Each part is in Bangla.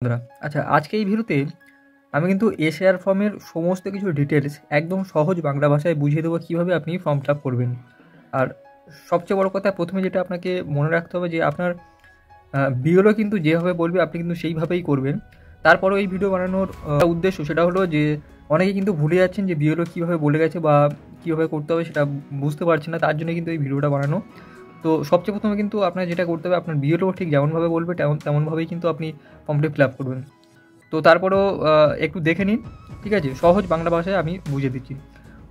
বন্ধুরা, আচ্ছা, আজকে এই ভিডিওতে আমি কিন্তু এসআর ফর্মের সমস্ত কিছু ডিটেলস একদম সহজ বাংলা ভাষায় বুঝিয়ে দেবো কীভাবে আপনি ফর্ম ফিল আপ করবেন। আর সবচেয়ে বড় কথা, প্রথমে যেটা আপনাকে মনে রাখতে হবে যে আপনার বিএলও কিন্তু যেভাবে বলবে আপনি কিন্তু সেইভাবেই করবেন। তারপরেও এই ভিডিও বানানোর উদ্দেশ্য সেটা হলো যে অনেকে কিন্তু ভুলে যাচ্ছেন যে বিএলও কীভাবে বলে গেছে বা কীভাবে করতে হবে সেটা বুঝতে পারছেন না, তার জন্য কিন্তু এই ভিডিওটা বানানো। তো সবচেয়ে প্রথমে কিন্তু আপনার যেটা করতে হবে, আপনার বিএলও ঠিক যেমনভাবে বলবে তেমনভাবেই কিন্তু আপনি ফর্মটি ফিল আপ করবেন। তো তারপরেও একটু দেখে নিন, ঠিক আছে? সহজ বাংলা ভাষায় আমি বুঝিয়ে দিচ্ছি।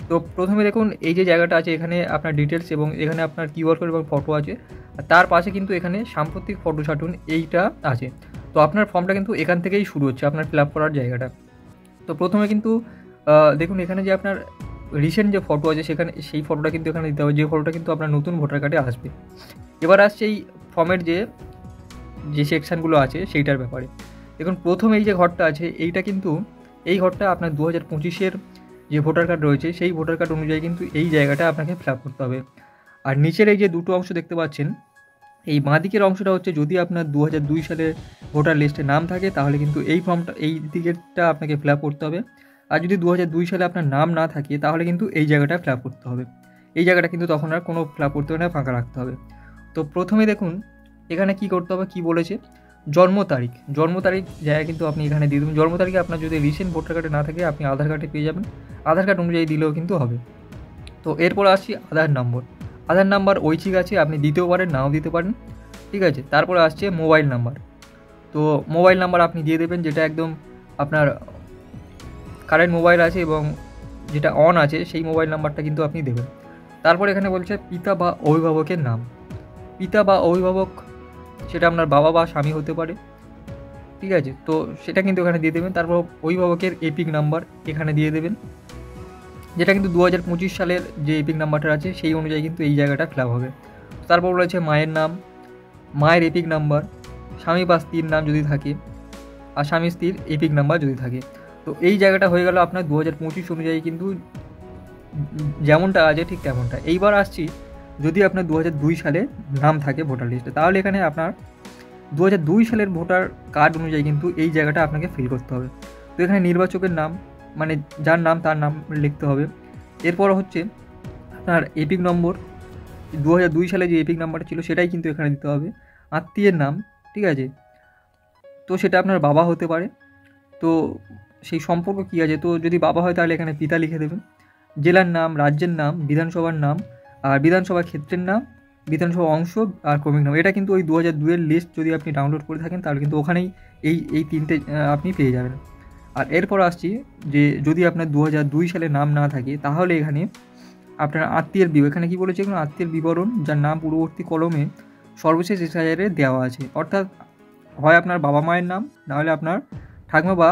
তো প্রথমে দেখুন, এই যে জায়গাটা আছে এখানে আপনার ডিটেলস এবং এখানে আপনার কিউআর কোড এবং ফটো আছে। আর তার পাশে কিন্তু এখানে সাম্প্রতিক ফটো ছাটুন এইটা আছে। তো আপনার ফর্মটা কিন্তু এখান থেকেই শুরু হচ্ছে, আপনার ফিল আপ করার জায়গাটা। তো প্রথমে কিন্তু দেখুন এখানে যে আপনার রিসেন্ট যে ফটো আছে সেখানে সেই ফটোটা কিন্তু এখানে দিতে হবে, যে ফটোটা কিন্তু আপনার নতুন ভোটার কার্ডে আসবে। এবার আসছে এই ফর্মের যে সেকশানগুলো আছে সেইটার ব্যাপারে। দেখুন প্রথম এই যে ঘরটা আছে এইটা কিন্তু এই ঘরটা আপনার 2025-এর যে ভোটার কার্ড রয়েছে সেই ভোটার কার্ড অনুযায়ী কিন্তু এই জায়গাটা আপনাকে ফিল আপ করতে হবে। আর নিচের এই যে দুটো অংশ দেখতে পাচ্ছেন, এই বাঁ দিকের অংশটা হচ্ছে যদি আপনার 2002 সালের ভোটার লিস্টে নাম থাকে তাহলে কিন্তু এই ফর্মটা এই দিকেরটা আপনাকে ফিল আপ করতে হবে। আর যদি 2002 সালে আপনার নাম না থাকে তাহলে কিন্তু এই জায়গাটা ফিল আপ করতে হবে। এই জায়গাটা কিন্তু তখন আর কোনো ফিল আপ করতে হবে না, ফাঁকা রাখতে হবে। তো প্রথমে দেখুন এখানে কি করতে হবে, কি বলেছে, জন্ম তারিখ জায়গায় কিন্তু আপনি এখানে দিয়ে দেবেন। জন্ম তারিখে আপনার যদি রিসেন্ট ভোটার কার্ডে না থাকে আপনি আধার কার্ডে পেয়ে যাবেন, আধার কার্ড অনুযায়ী দিলেও কিন্তু হবে। তো এরপর আসছি আধার নাম্বার ঐচ্ছিক আছে, আপনি দিতেও পারেন নাও দিতে পারেন, ঠিক আছে? তারপরে আসছে মোবাইল নাম্বার। তো মোবাইল নাম্বার আপনি দিয়ে দেবেন যেটা একদম আপনার কারেন্ট মোবাইল আছে এবং যেটা অন আছে সেই মোবাইল নাম্বারটা কিন্তু আপনি দেবেন। তারপর এখানে বলছে পিতা বা অভিভাবকের নাম। পিতা বা অভিভাবক সেটা আপনার বাবা বা স্বামী হতে পারে, ঠিক আছে? তো সেটা কিন্তু এখানে দিয়ে দেবেন। তারপর অভিভাবকের এপিক নাম্বার এখানে দিয়ে দেবেন, যেটা কিন্তু 2025 সালের যে এপিক নাম্বারটা আছে সেই অনুযায়ী কিন্তু এই জায়গাটা ফিল আপ হবে। তারপর রয়েছে মায়ের নাম, মায়ের এপিক নাম্বার, স্বামী বা স্ত্রীর নাম যদি থাকে আর স্বামী স্ত্রীর এপিক নাম্বার যদি থাকে। তো এই জায়গাটা হয়ে গেল আপনার 2025 অনুযায়ী কিন্তু যেমনটা আছে ঠিক তেমনটা। এইবার আসছি যদি আপনার 2002 সালে নাম থাকে ভোটার লিস্টে, তাহলে এখানে আপনার 2002 সালের ভোটার কার্ড অনুযায়ী কিন্তু এই জায়গাটা আপনাকে ফিল করতে হবে। তো এখানে নির্বাচকের নাম, মানে যার নাম তার নাম লিখতে হবে। এরপর হচ্ছে আপনার এপিক নম্বর, 2002 সালে যে এপিক নাম্বারটা ছিল সেটাই কিন্তু এখানে দিতে হবে। আত্মীয়ের নাম, ঠিক আছে? তো সেটা আপনার বাবা হতে পারে, তো সেই সম্পর্ক কী আছে, তো যদি বাবা হয় তাহলে এখানে পিতা লিখে দেবেন। জেলার নাম, রাজ্যের নাম, বিধানসভার নাম, আর বিধানসভা ক্ষেত্রের নাম, বিধানসভা অংশ আর ক্রমিক নাম। এটা কিন্তু ওই 2002-এর লিস্ট যদি আপনি ডাউনলোড করে থাকেন তাহলে কিন্তু ওখানেই এই তিনটে আপনি পেয়ে যাবেন। আর এরপর আসছি যে যদি আপনার 2002 সালে নাম না থাকে তাহলে এখানে আপনার আত্মীয়ের এখানে কী বলেছে, এখানে আত্মীয়ের বিবরণ যার নাম পূর্ববর্তী কলমে সর্বশেষ এসআইআরে দেওয়া আছে, অর্থাৎ হয় আপনার বাবা মায়ের নাম, নাহলে আপনার ঠাকুমা বা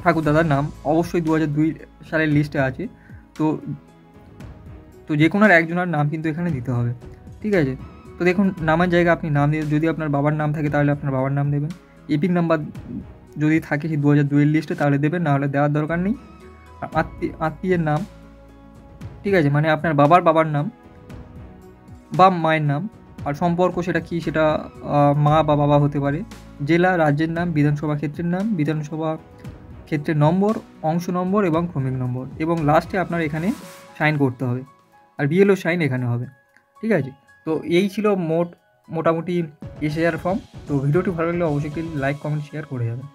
ঠাকুরদাদার নাম অবশ্যই 2002 সালের লিস্টে আছে। তো যে কোনো একজনের নাম কিন্তু এখানে দিতে হবে, ঠিক আছে? তো দেখুন নামের জায়গায় আপনি নাম দিয়ে, যদি আপনার বাবার নাম থাকে তাহলে আপনার বাবার নাম দেবেন। এপিক নাম্বার যদি থাকে সেই 2002-এর লিস্টে তাহলে দেবেন, নাহলে দেওয়ার দরকার নেই। আত্মীয়ের নাম, ঠিক আছে, মানে আপনার বাবার নাম বা মায়ের নাম, আর সম্পর্ক সেটা কি, সেটা মা বা বাবা হতে পারে। জেলা, রাজ্যের নাম, বিধানসভা ক্ষেত্রের নাম, বিধানসভা ক্ষেত্রের নম্বর, অংশ নম্বর এবং ক্রমিক নম্বর, এবং লাস্টে আপনার এখানে সাইন করতে হবে, আর বিএলও সাইন এখানে হবে, ঠিক আছে? তো এই ছিল মোটামুটি এসআইআর ফর্ম। তো ভিডিওটি ভালো লাগলে অবশ্যই লাইক, কমেন্ট, শেয়ার করে যাবেন।